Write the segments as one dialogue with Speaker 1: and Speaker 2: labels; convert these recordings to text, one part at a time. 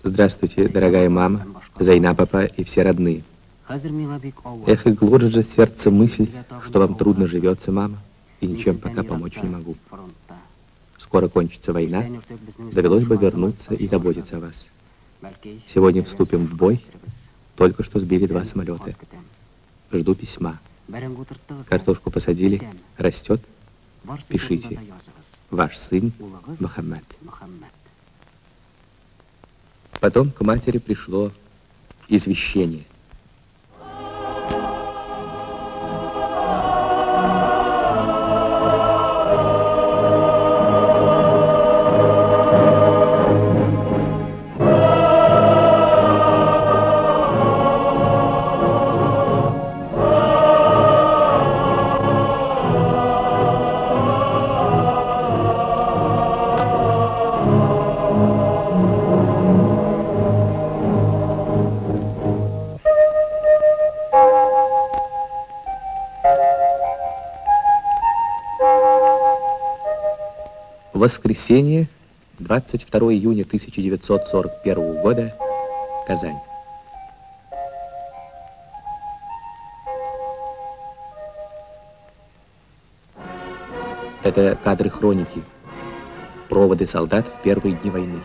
Speaker 1: Здравствуйте, дорогая мама, Зайнапапа и все родные. Эх, и гложет же сердце мысль, что вам трудно живется, мама, и ничем пока помочь не могу. Скоро кончится война, довелось бы вернуться и заботиться о вас. Сегодня вступим в бой, только что сбили 2 самолета. Жду письма. Картошку посадили, растет. Пишите. Ваш сын Мохаммед. Потом к матери пришло извещение. Воскресенье, 22 июня 1941 года, Казань. Это кадры хроники, проводы солдат в первые дни войны.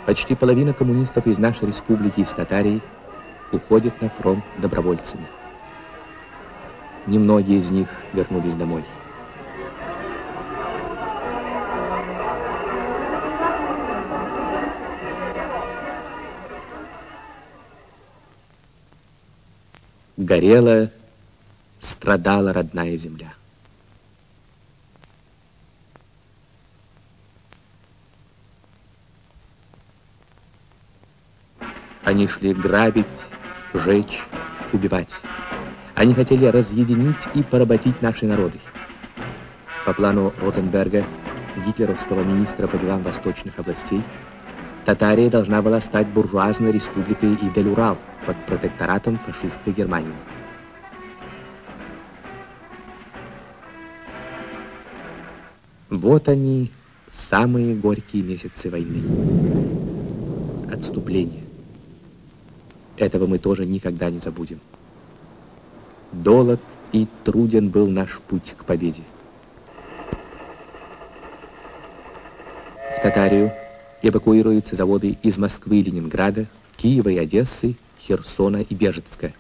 Speaker 1: Почти половина коммунистов из нашей республики, из Татарии, уходят на фронт добровольцами. Немногие из них вернулись домой. Горела, страдала родная земля. Они шли грабить, жечь, убивать. Они хотели разъединить и поработить наши народы. По плану Розенберга, гитлеровского министра по делам восточных областей, Татария должна была стать буржуазной республикой Идель-Урал под протекторатом фашистской Германии. Вот они, самые горькие месяцы войны. Отступление. Этого мы тоже никогда не забудем. Долог и труден был наш путь к победе. В Татарию эвакуируются заводы из Москвы и Ленинграда, Киева и Одессы, Херсона и Бежецка.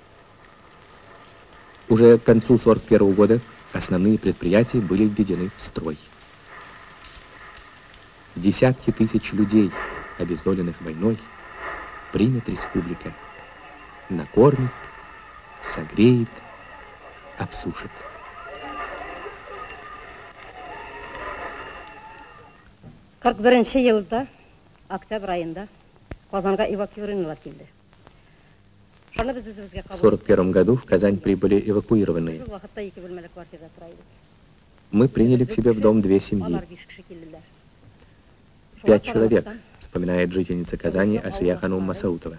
Speaker 1: Уже к концу 1941 года основные предприятия были введены в строй. Десятки тысяч людей, обездоленных войной, примет республика, накормит, согреет, обсушит.
Speaker 2: Кырк биринчи жылда, октябрь айында, Казанга эвакуированиялар келди.
Speaker 1: В 1941 году в Казань прибыли эвакуированные. Мы приняли к себе в дом 2 семьи. 5 человек, вспоминает жительница Казани Асия Ханум Масаутова.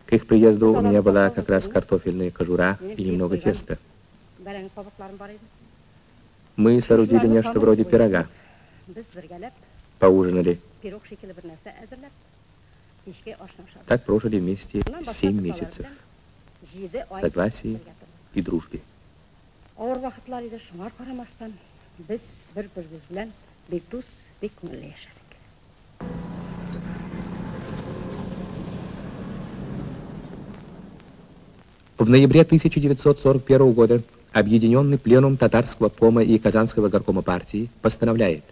Speaker 1: К их приезду у меня была как раз картофельная кожура и немного теста. Мы соорудили нечто вроде пирога. Поужинали. Так прожили вместе 7 месяцев. В согласии и дружбе. В ноябре 1941 года Объединенный пленум Татарского обкома и Казанского горкома партии постановляет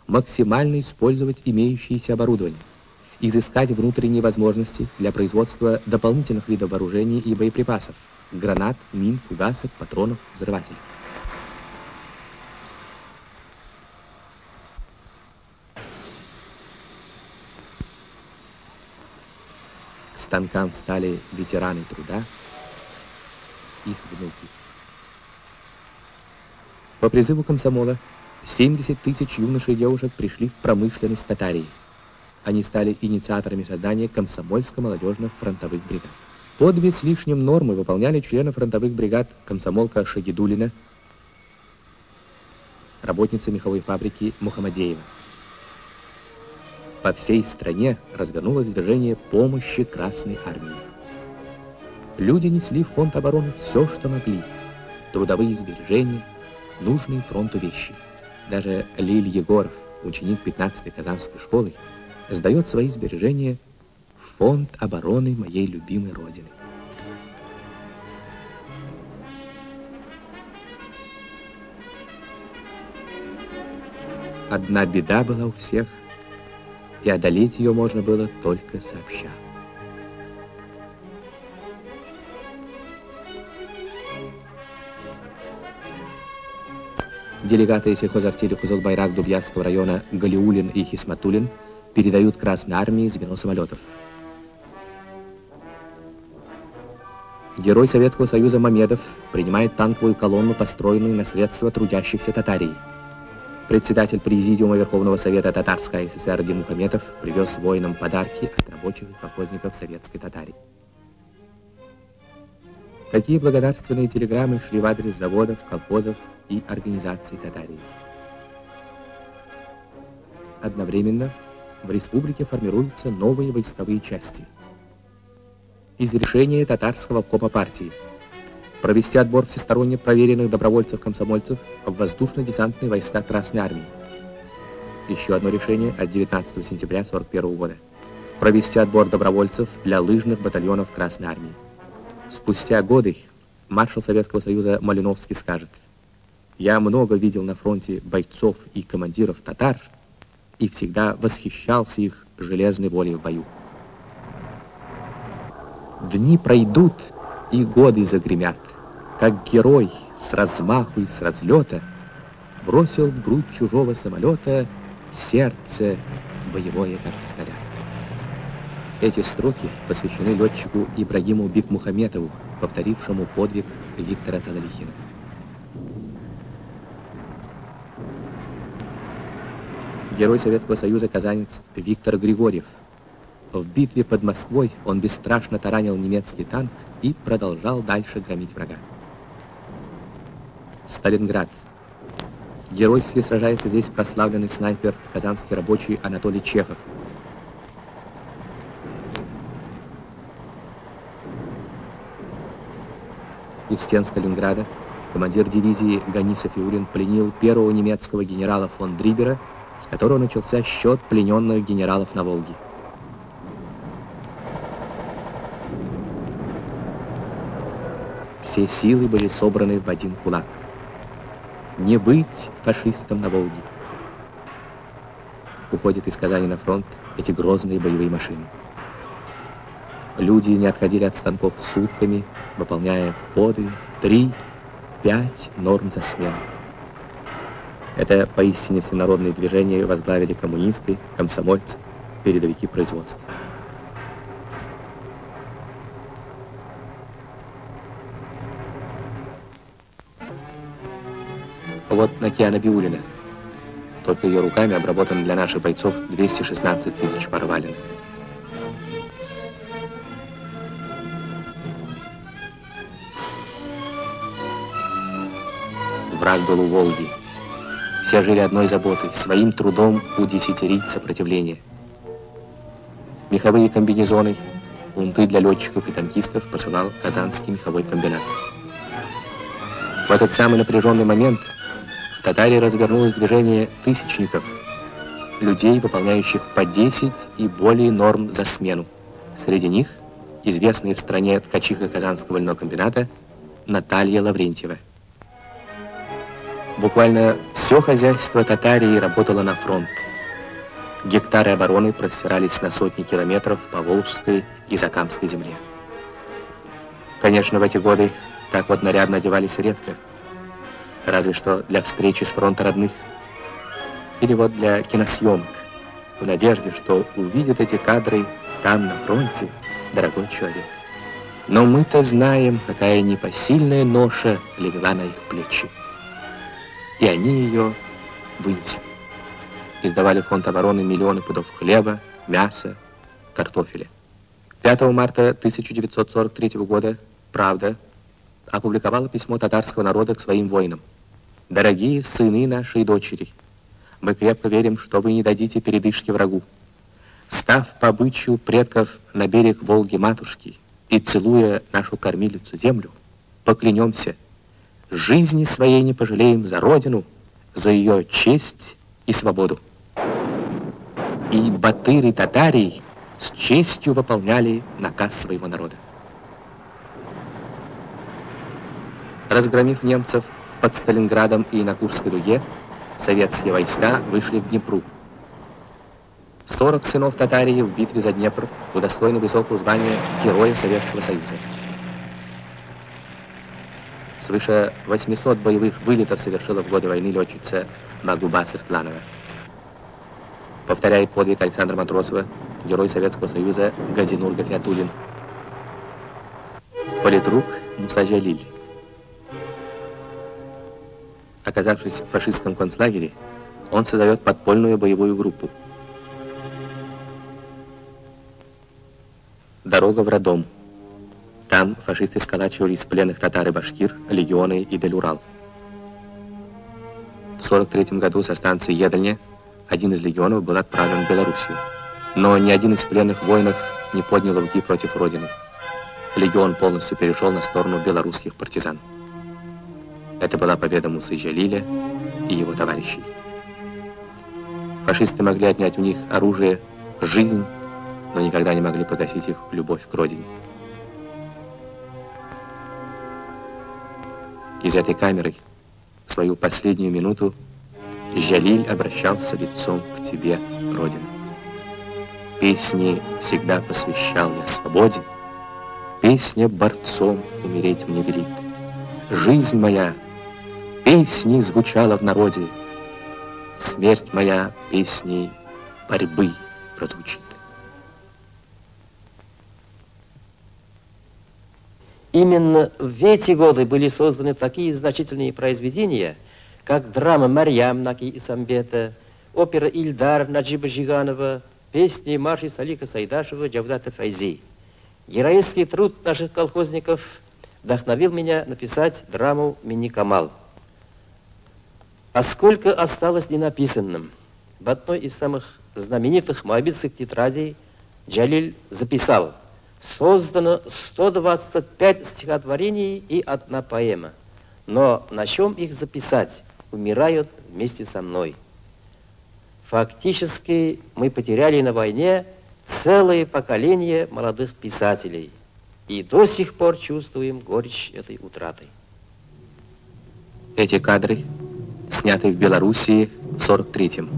Speaker 1: максимально использовать имеющееся оборудование, изыскать внутренние возможности для производства дополнительных видов вооружений и боеприпасов, гранат, мин, фугасов, патронов, взрывателей. К станкам встали ветераны труда, их внуки. По призыву комсомола 70 тысяч юношей и девушек пришли в промышленность Татарии. Они стали инициаторами создания комсомольско-молодежных фронтовых бригад. По 2 с лишним нормы выполняли члены фронтовых бригад комсомолка Шагидулина, работница меховой фабрики Мухаммадеева. По всей стране развернулось движение помощи Красной Армии. Люди несли в фонд обороны все, что могли. Трудовые сбережения, нужные фронту вещи. Даже Лиль Егоров, ученик 15-й Казанской школы, сдает свои сбережения в фонд обороны моей любимой Родины. Одна беда была у всех, и одолеть ее можно было только сообща. Делегаты сельхозартели Кузылбайрак Дубьяцкого района Галиулин и Хисматулин передают Красной Армии звено самолетов. Герой Советского Союза Мамедов принимает танковую колонну, построенную на средства трудящихся Татарии. Председатель Президиума Верховного Совета Татарской ССР Димухаметов привез воинам подарки от рабочих и колхозников советской Татарии. Какие благодарственные телеграммы шли в адрес заводов, колхозов и организаций Татарии. Одновременно в республике формируются новые войсковые части. Из решения татарского обкома партии провести отбор всесторонне проверенных добровольцев-комсомольцев в воздушно-десантные войска Красной Армии. Еще одно решение от 19 сентября 1941 года. Провести отбор добровольцев для лыжных батальонов Красной Армии. Спустя годы маршал Советского Союза Малиновский скажет: «Я много видел на фронте бойцов и командиров татар и всегда восхищался их железной волей в бою. Дни пройдут, и годы загремят, как герой с размаху и с разлета бросил в грудь чужого самолета сердце боевое, как снаряд». Эти строки посвящены летчику Ибрагиму Бикмухаметову, повторившему подвиг Виктора Талалихина. Герой Советского Союза казанец Виктор Григорьев. В битве под Москвой он бесстрашно таранил немецкий танк и продолжал дальше громить врага. Сталинград. Геройски сражается здесь прославленный снайпер, казанский рабочий Анатолий Чехов. У стен Сталинграда командир дивизии Гани Сафиуллин пленил первого немецкого генерала фон Дрибера, с которого начался счет плененных генералов на Волге. Все силы были собраны в один кулак. Не быть фашистом на Волге. Уходят из Казани на фронт эти грозные боевые машины. Люди не отходили от станков сутками, выполняя подвиг 3-5 норм за смену. Это поистине всенародные движения возглавили коммунисты, комсомольцы, передовики производства. Вот Накия Набиуллина. Только ее руками обработано для наших бойцов 216 тысяч пар валенок. Враг был у Волги. Все жили одной заботой, своим трудом удесятерить сопротивление. Меховые комбинезоны, унты для летчиков и танкистов посылал Казанский меховой комбинат. В этот самый напряженный момент в Татарии развернулось движение тысячников, людей, выполняющих по 10 и более норм за смену. Среди них известная в стране ткачиха Казанского льняного комбината Наталья Лаврентьева. Буквально все хозяйство Татарии работало на фронт. Гектары обороны простирались на сотни километров по Волжской и Закамской земле. Конечно, в эти годы так вот нарядно одевались редко. Разве что для встречи с фронта родных. Или вот для киносъемок. В надежде, что увидят эти кадры там, на фронте, дорогой человек. Но мы-то знаем, какая непосильная ноша легла на их плечи. И они ее вынесли. Издавали в фонд обороны миллионы пудов хлеба, мяса, картофеля. 5 марта 1943 года «Правда» опубликовала письмо татарского народа к своим воинам. Дорогие сыны наши и дочери, мы крепко верим, что вы не дадите передышки врагу. Став по обычаю предков на берег Волги-матушки и целуя нашу кормилицу землю, поклянемся, жизни своей не пожалеем за Родину, за ее честь и свободу. И батыры татарий с честью выполняли наказ своего народа. Разгромив немцев под Сталинградом и на Курской дуге, советские войска вышли к Днепру. 40 сынов Татарии в битве за Днепр удостоены высокого звания Героя Советского Союза. Свыше 800 боевых вылетов совершила в годы войны летчица Магуба Сыртланова. Повторяет подвиг Александра Матросова Герой Советского Союза Газинур Гафиатуллин. Политрук Муса Джалиль. Оказавшись в фашистском концлагере, он создает подпольную боевую группу. Дорога в роддом. Там фашисты сколачивали из пленных татар и башкир легионы и Дель-Урал. В 1943 году со станции Едальня один из легионов был отправлен в Белоруссию. Но ни один из пленных воинов не поднял руки против Родины. Легион полностью перешел на сторону белорусских партизан. Это была победа Мусы Джалиля и его товарищей. Фашисты могли отнять у них оружие, жизнь, но никогда не могли погасить их любовь к Родине. Из этой камеры в свою последнюю минуту Джалиль обращался лицом к тебе, Родина. Песни всегда посвящал я свободе, песня борцом умереть мне велит. Жизнь моя песней звучала в народе, смерть моя песней борьбы прозвучит.
Speaker 3: Именно в эти годы были созданы такие значительные произведения, как драма «Марьям» Наки Исамбета, опера «Ильдар» Наджиба Жиганова, песни и марши Салика Сайдашева, Джавдата Файзи. Героический труд наших колхозников вдохновил меня написать драму «Мини Камал». А сколько осталось ненаписанным? В одной из самых знаменитых моабитских тетрадей Джалиль записал: создано 125 стихотворений и 1 поэма. Но на чем их записать? Умирают вместе со мной. Фактически мы потеряли на войне целое поколение молодых писателей. И до сих пор чувствуем горечь этой утраты.
Speaker 1: Эти кадры сняты в Белоруссии в 1943-м.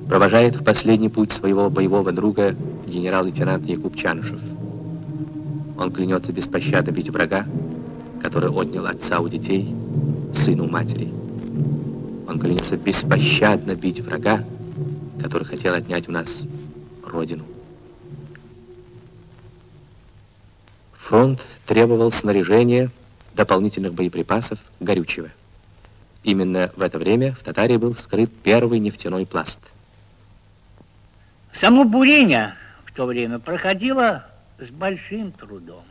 Speaker 1: Провожает в последний путь своего боевого друга генерал-лейтенант Якуб Чанышев. Он клянется беспощадно бить врага, который отнял отца у детей, сына у матери. Он клянется беспощадно бить врага, который хотел отнять у нас Родину. Фронт требовал снаряжения, дополнительных боеприпасов, горючего. Именно в это время в Татарии был вскрыт первый нефтяной пласт.
Speaker 4: Само бурение в то время проходило с большим трудом,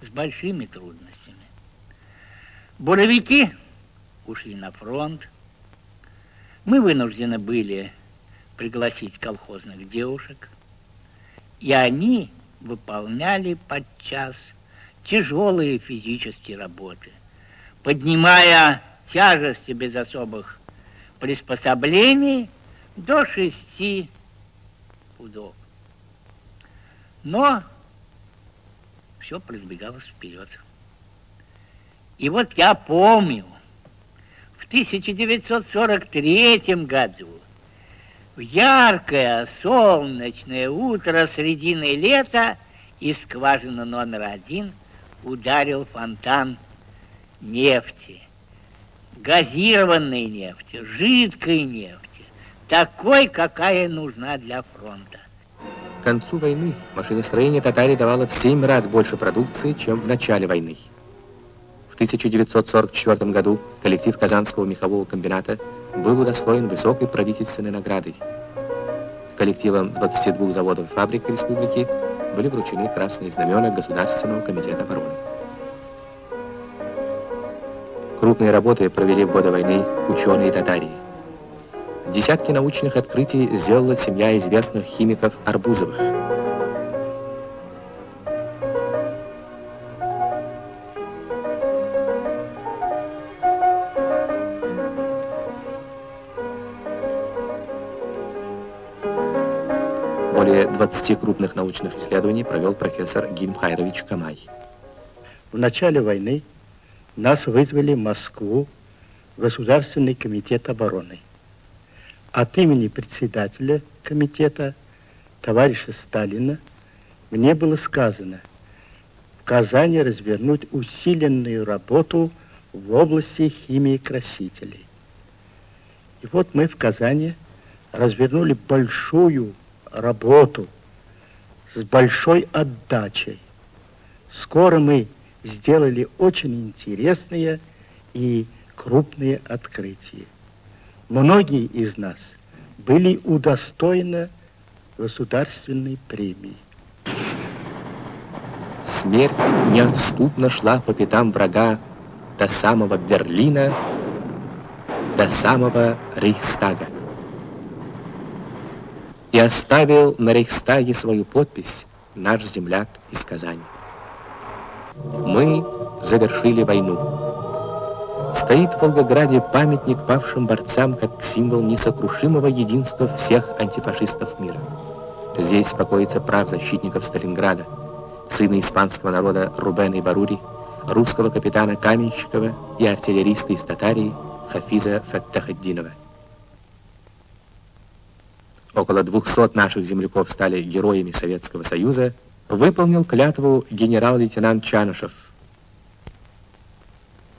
Speaker 4: с большими трудностями. Буровики ушли на фронт. Мы вынуждены были пригласить колхозных девушек, и они выполняли подчас тяжелые физические работы, поднимая тяжести без особых приспособлений до 6 пудов. Но все продвигалось вперед. И вот я помню, в 1943 году, в яркое солнечное утро средины лета, из скважины номер 1 ударил фонтан нефти. Газированной нефти, жидкой нефти, такой, какая нужна для фронта.
Speaker 1: К концу войны машиностроение Татарии давало в 7 раз больше продукции, чем в начале войны. В 1944 году коллектив Казанского мехового комбината был удостоен высокой правительственной наградой. Коллективам 22 заводов и фабрик республики были вручены красные знамена Государственного комитета обороны. Крупные работы провели в годы войны ученые Татарии. Десятки научных открытий сделала семья известных химиков Арбузовых. Более 20 крупных научных исследований провел профессор Гильмхайрович Камай.
Speaker 5: В начале войны нас вызвали в Москву в Государственный комитет обороны. От имени председателя комитета, товарища Сталина, мне было сказано в Казани развернуть усиленную работу в области химии красителей. И вот мы в Казани развернули большую работу с большой отдачей. Скоро мы сделали очень интересные и крупные открытия. Многие из нас были удостоены государственной премии.
Speaker 1: Смерть неотступно шла по пятам врага до самого Берлина, до самого Рейхстага. И оставил на Рейхстаге свою подпись наш земляк из Казани. Мы завершили войну. Стоит в Волгограде памятник павшим борцам как символ несокрушимого единства всех антифашистов мира. Здесь покоится прах защитников Сталинграда, сына испанского народа Рубена и Барури, русского капитана Каменщикова и артиллериста из Татарии Хафиза Фаттахеддинова. Около 200 наших земляков стали героями Советского Союза, выполнил клятву генерал-лейтенант Чанышев.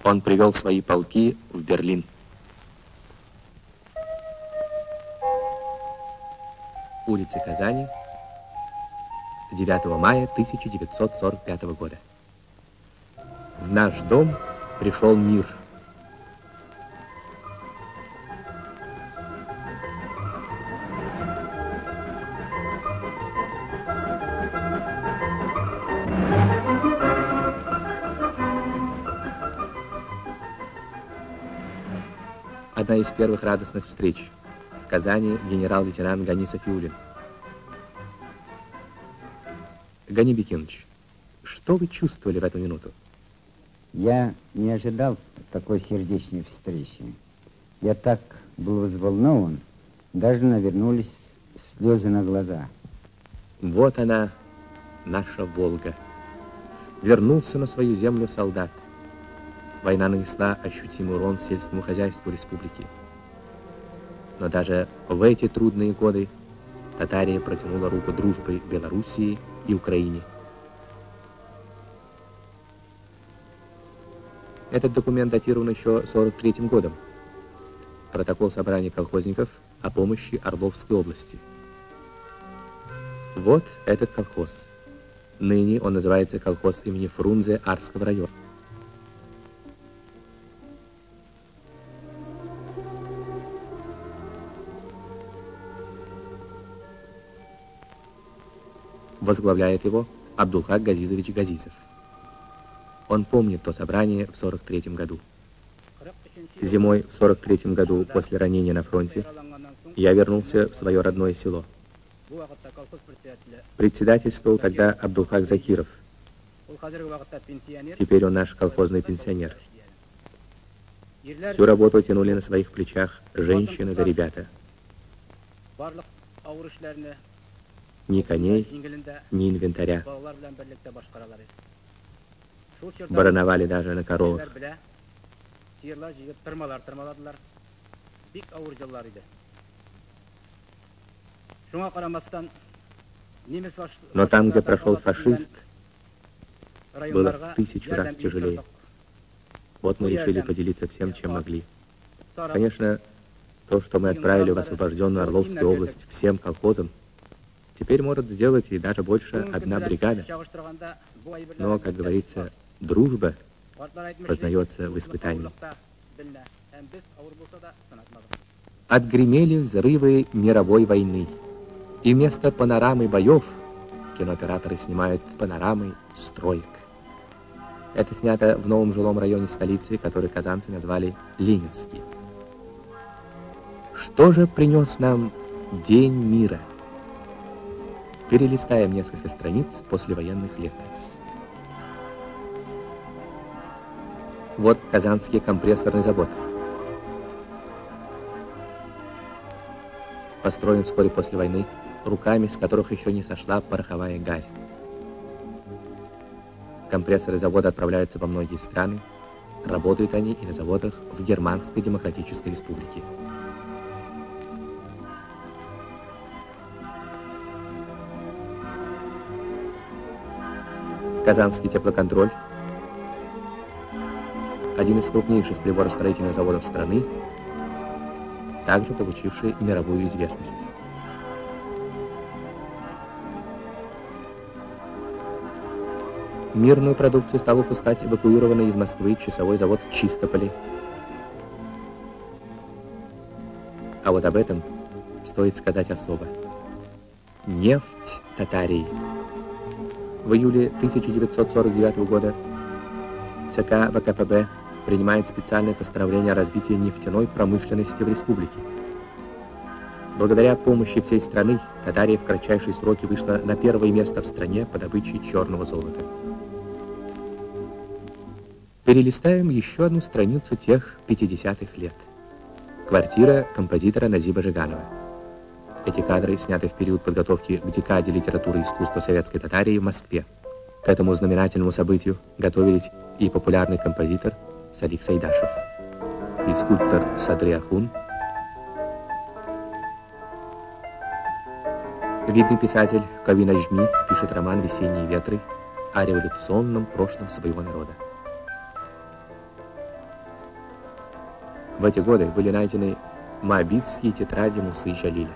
Speaker 1: Он привел свои полки в Берлин. Улица Казани, 9 мая 1945 года. В наш дом пришел мир. Одна из первых радостных встреч. В Казани генерал-лейтенант Гани Сафиуллин. Гани Бекинович, что вы чувствовали в эту минуту?
Speaker 6: Я не ожидал такой сердечной встречи. Я так был взволнован, даже навернулись слезы на глаза.
Speaker 1: Вот она, наша Волга. Вернулся на свою землю солдат. Война нанесла ощутимый урон сельскому хозяйству республики. Но даже в эти трудные годы Татария протянула руку дружбы Белоруссии и Украине. Этот документ датирован еще 43-м годом. Протокол собрания колхозников о помощи Орловской области. Вот этот колхоз. Ныне он называется колхоз имени Фрунзе Арского района. Возглавляет его Абдулхак Газизович Газизов. Он помнит то собрание в 43-м году. Зимой в 43-м году, после ранения на фронте, я вернулся в свое родное село. Председательствовал тогда Абдулхак Закиров. Теперь он наш колхозный пенсионер. Всю работу тянули на своих плечах женщины да ребята. Ни коней, ни инвентаря. Барановали даже на коровах. Но там, где прошел фашист, было в 1000 раз тяжелее. Вот мы решили поделиться всем, чем могли. Конечно, то, что мы отправили в освобожденную Орловскую область всем колхозам, теперь может сделать и даже больше одна бригада. Но, как говорится, дружба познается в испытании. Отгремели взрывы мировой войны. И вместо панорамы боев кинооператоры снимают панорамы строек. Это снято в новом жилом районе столицы, который казанцы назвали Ленинский. Что же принес нам День мира? Перелистаем несколько страниц послевоенных лет. Вот Казанский компрессорный завод. Построен вскоре после войны руками, с которых еще не сошла пороховая гарь. Компрессоры завода отправляются во многие страны. Работают они и на заводах в Германской Демократической Республике. Казанский теплоконтроль, один из крупнейших приборостроительных заводов страны, также получивший мировую известность. Мирную продукцию стал выпускать эвакуированный из Москвы часовой завод в Чистополе. А вот об этом стоит сказать особо. Нефть Татарии. В июле 1949 года ЦК ВКПБ принимает специальное постановление о развитии нефтяной промышленности в республике. Благодаря помощи всей страны Татария в кратчайшие сроки вышла на первое место в стране по добыче черного золота. Перелистаем еще одну страницу тех 50-х лет. Квартира композитора Назиба Жиганова. Эти кадры сняты в период подготовки к декаде литературы и искусства советской Татарии в Москве. К этому знаменательному событию готовились и популярный композитор Салих Сайдашев, и скульптор Садри Ахун, видный писатель Кави Наджми пишет роман «Весенние ветры» о революционном прошлом своего народа. В эти годы были найдены моабитские тетради Мусы Джалиля,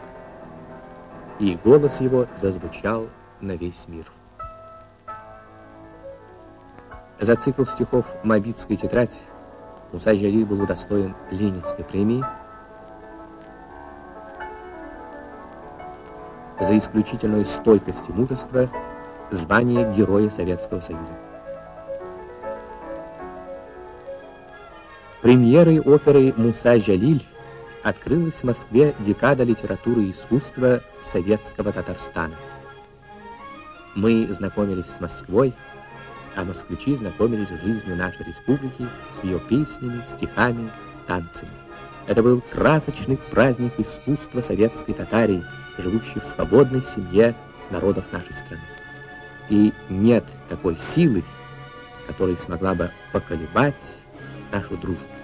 Speaker 1: и голос его зазвучал на весь мир. За цикл стихов «Моабитская тетрадь» Муса Джалиль был удостоен Ленинской премии, за исключительную стойкость и мужество звание Героя Советского Союза. Премьерой оперы «Муса Джалиль» открылась в Москве декада литературы и искусства советского Татарстана. Мы знакомились с Москвой, а москвичи знакомились с жизнью нашей республики, с ее песнями, стихами, танцами. Это был красочный праздник искусства советской Татарии, живущей в свободной семье народов нашей страны. И нет такой силы, которая смогла бы поколебать нашу дружбу.